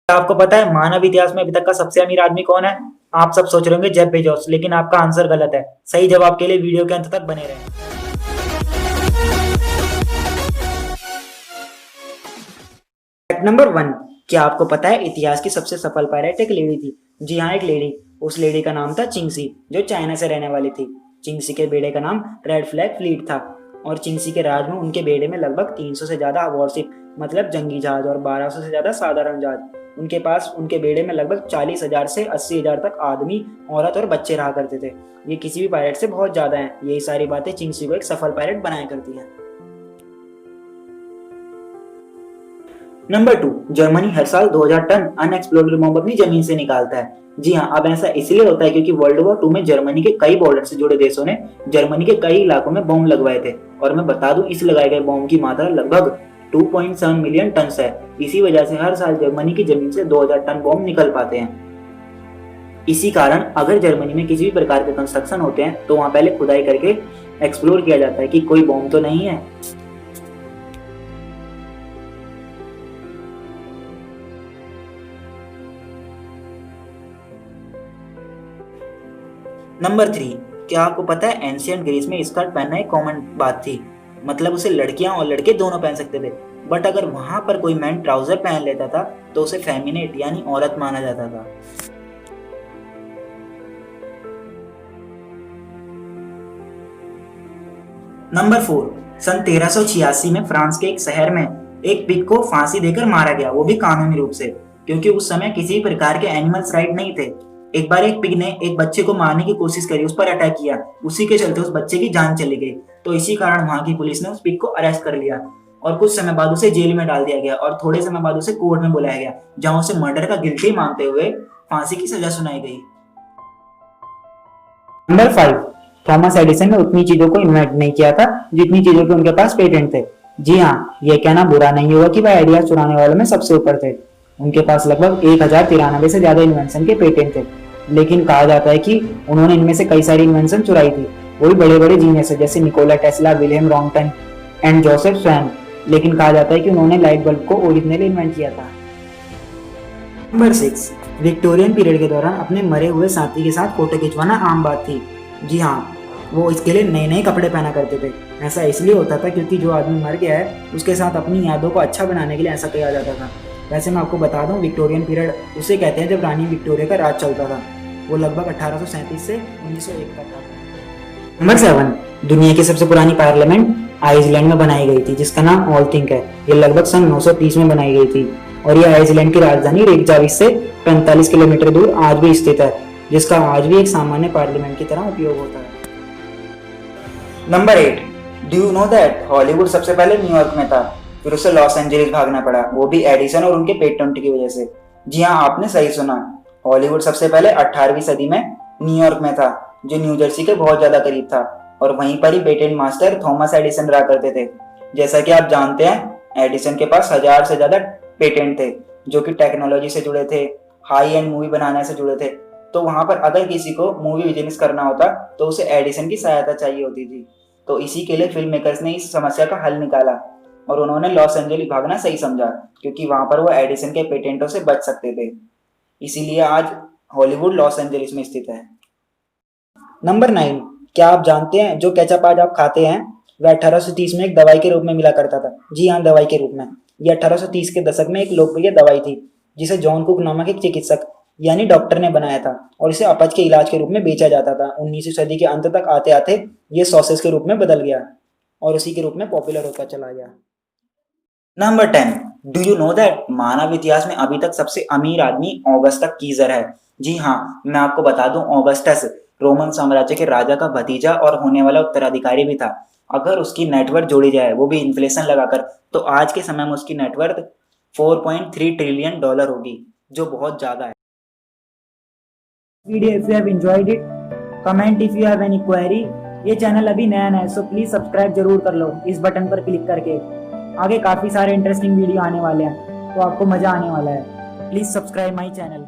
आपको पता है मानव इतिहास में अभी तक का सबसे अमीर आदमी कौन है? आप सब सोच रहे होंगे जेफ बेजोस, लेकिन आपका आंसर गलत है। सही जवाब के लिए वीडियो के अंत तक बने रहें। फैक्ट नंबर 1, क्या आपको पता है इतिहास की सबसे सफल पायलट एक लेडी थी? जी हाँ, एक लेडी। उस लेडी का नाम था चिंगसी, जो चाइना से रहने वाली थी। चिंगसी के बेड़े का नाम रेड फ्लैग फ्लीट था और चिंगसी के राज में उनके बेड़े में लगभग 300 से ज्यादा वॉरशिप मतलब जंगी जहाज और 1200 से ज्यादा साधारण जहाज। उनके पास उनके बेड़े में लगभग 40,000 से 80,000 तक आदमी, औरत और बच्चे रहा करते थे। ये किसी भी पायलट से बहुत ज्यादा है। यही सारी बातें चिंगसी को एक सफल पायलट बनाया करती हैं। नंबर 2, जर्मनी हर साल 2000 टन अनएक्सप्लोर्ड बम अपनी जमीन से निकालता है। जी हाँ, अब ऐसा इसलिए होता है क्योंकि वर्ल्ड वॉर 2 में जर्मनी के कई बॉर्डर से जुड़े देशों ने जर्मनी के कई इलाकों में बम लगवाए थे। और मैं बता दूं, इस लगाए गए बम की मात्रा लगभग 2.7 मिलियन टन है। इसी वजह से हर साल जर्मनी की जमीन से 2000 टन बम निकल पाते हैं। इसी कारण अगर जर्मनी में किसी भी प्रकार के कंस्ट्रक्शन होते हैं तो वहां पहले खुदाई करके एक्सप्लोर किया जाता है कि कोई बम तो नहीं है। नंबर 3, क्या आपको पता है एंशियंट ग्रीस में स्कर्ट पहनना एक कॉमन बात थी। मतलब उसे लड़कियां और लड़के दोनों पहन सकते थे। बट अगर वहां पर कोई मैन ट्राउजर पहन लेता था तो उसे फेमिनेट यानी औरत माना जाता था। नंबर 4, सन 1386 में फ्रांस के एक शहर में एक पिग को फांसी देकर मारा गया, वो भी कानूनी रूप से, क्योंकि उस समय किसी प्रकार के एनिमल्स राइट नहीं थे। एक बार एक पिग ने एक बच्चे को मारने की कोशिश करी, उस पर अटैक किया। उसी के चलते उस बच्चे की जान चली गई। तो इसी कारण वहां की पुलिस ने उस पिग को अरेस्ट कर लिया और कुछ समय बाद उसे जेल में डाल दिया गया और थोड़े समय बाद उसे कोर्ट में बुलाया गया, जहां उसे मर्डर का गिल्टी मानते हुए फांसी की सजा सुनाई गई। नंबर 5, थॉमस एडिसन ने उतनी चीजों को इन्वेंट नहीं किया था जितनी चीजों के उनके पास पेटेंट थे। जी हाँ, ये कहना बुरा नहीं होगा कि वह आइडिया चुराने वालों में सबसे ऊपर थे। उनके पास लगभग 1093 से ज्यादा इन्वेंशन के पेटेंट थे, लेकिन कहा जाता है कि उन्होंने इनमें से कई सारी इन्वेंशन चुराई थी। वही बड़े बड़े जीनियस है जैसे Nikola Tesla, William Rontgen and Joseph Swan. लेकिन कहा जाता है कि उन्होंने लाइट बल्ब को ओरिजिनली इन्वेंट किया था। नंबर 6, विक्टोरियन पीरियड के दौरान अपने मरे हुए साथी के साथ फोटो खिंचवाना आम बात थी। जी हाँ, वो इसके लिए नए नए कपड़े पहना करते थे। ऐसा इसलिए होता था क्योंकि जो आदमी मर गया है उसके साथ अपनी यादों को अच्छा बनाने के लिए ऐसा किया जाता था। वैसे मैं आपको बता दूं, विक्टोरियन पीरियड उसे कहते हैं जब रानी विक्टोरिया का राज चलता था। वो लगभग 1837 से 1901 तक था। नंबर 7, दुनिया की सबसे पुरानी पार्लियामेंट आइसलैंड में बनाई गई थी, जिसका नाम ऑलथिंक है। ये लगभग सन 930 में बनाई गई थी और ये आइसलैंड की राजधानी रेकजाविक से 45 किलोमीटर दूर आज भी स्थित है, जिसका आज भी एक सामान्य पार्लियामेंट की तरह उपयोग होता है। Number 8, do you know that Hollywood सबसे पहले न्यूयॉर्क में था, फिर उसे लॉस एंजलिस भागना पड़ा, वो भी एडिसन और उनके पेटेंट की वजह से। जी हाँ, आपने सही सुना। हॉलीवुड सबसे पहले 18वीं सदी में न्यूयॉर्क में था, जो न्यू जर्सी के बहुत ज्यादा करीब था, और वहीं पर ही पेटेंट मास्टर थॉमस एडिसन रहा करते थे। जैसा कि आप जानते हैं, एडिसन के पास 1000 से ज्यादा पेटेंट थे, जो कि टेक्नोलॉजी से जुड़े थे, हाई एंड मूवी बनाने से जुड़े थे। तो वहां पर अगर किसी को मूवी बिजनेस करना होता तो उसे एडिसन की सहायता चाहिए होती थी। तो इसी के लिए फिल्म मेकर्स ने इस समस्या का हल निकाला और उन्होंने लॉस एंजलिस भागना सही समझा, क्योंकि वहां पर वो एडिसन के पेटेंटों से बच सकते थे। इसीलिए आज हॉलीवुड लॉस एंजलिस में स्थित है। नंबर 9, क्या आप जानते हैं जो केचप आज आप खाते हैं वह 1830 में एक दवाई के रूप में मिला करता था। जी हाँ, दवाई के रूप में। यह 1830 के दशक में एक लोकप्रिय दवाई थी जिसे जॉन कुक नामक एक चिकित्सक यानी डॉक्टर ने बनाया था और इसे अपच के इलाज के रूप में बेचा जाता था। 19वीं सदी के अंत तक आते आते ये सॉसेज के रूप में बदल गया और उसी के रूप में पॉपुलर होता चला गया। Number 10, do you know that मानव इतिहास में अभी तक सबसे अमीर आदमी ऑगस्टस कीजर है। जी हाँ, मैं आपको बता दूं, ऑगस्टस रोमन साम्राज्य के राजा का भतीजा और होने वाला उत्तराधिकारी भी था। अगर उसकी नेटवर्थ जोड़ी जाए, वो भी इन्फ्लेशन लगाकर, तो आज के समय में उसकी नेटवर्थ 4.3 ट्रिलियन डॉलर होगी, जो बहुत ज्यादा है। Video if you have enjoyed it, comment if you have any query. ये चैनल अभी नया है सो प्लीज सब्सक्राइब जरूर कर लो इस बटन पर क्लिक करके। आगे काफी सारे इंटरेस्टिंग वीडियो आने वाले हैं तो आपको मजा आने वाला है। Please subscribe my channel.